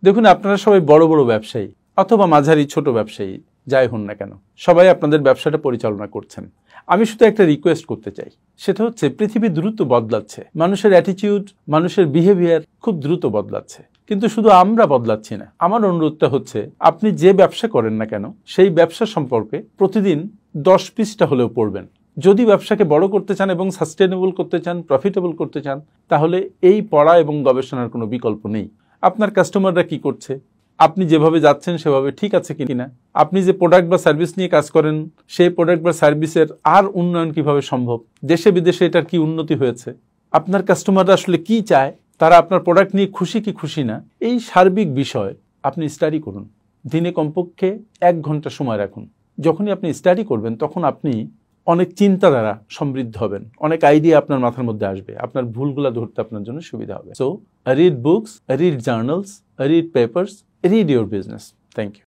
দেখুন, আপনারা সবাই বড় বড় ব্যবসায়ী অথবা মাঝারি ছোট ব্যবসায়ী যাই হন না কেন, সবাই আপনাদের ব্যবসাটা পরিচালনা করছেন। আমি শুধু একটা রিকোয়েস্ট করতে চাই, সেটা হচ্ছে পৃথিবী দ্রুত বদলাচ্ছে, মানুষের অ্যাটিটিউড, মানুষের বিহেভিয়ার খুব দ্রুত বদলাচ্ছে, কিন্তু শুধু আমরা বদলাচ্ছি না। আমার অনুরোধটা হচ্ছে, আপনি যে ব্যবসা করেন না কেন সেই ব্যবসা সম্পর্কে প্রতিদিন 10 পৃষ্ঠা হলেও পড়বেন। যদি ব্যবসাকে বড় করতে চান এবং সাস্টেনেবল করতে চান, প্রফিটেবল করতে চান, তাহলে এই পড়া এবং গবেষণার কোনো বিকল্প নেই। আপনার কাস্টমাররা কি করছে, আপনি যেভাবে যাচ্ছেন সেভাবে ঠিক আছে কিনা, আপনি যে প্রোডাক্ট বা সার্ভিস নিয়ে কাজ করেন সেই প্রোডাক্ট বা সার্ভিসের আর উন্নয়ন কিভাবে সম্ভব, দেশে বিদেশে এটার কি উন্নতি হয়েছে, আপনার কাস্টমাররা আসলে কি চায়, তারা আপনার প্রোডাক্ট নিয়ে খুশি কি খুশি না, এই সার্বিক বিষয় আপনি স্টাডি করুন। দিনে কমপক্ষে 1 ঘন্টা সময় রাখুন। যখনই আপনি স্টাডি করবেন তখন আপনি অনেক চিন্তা দ্বারা সমৃদ্ধ হবেন, অনেক আইডিয়া আপনার মাথার মধ্যে আসবে, আপনার ভুলগুলা ধরতে আপনার জন্য সুবিধা হবে। So read books, read journals, read papers, read your business. Thank you.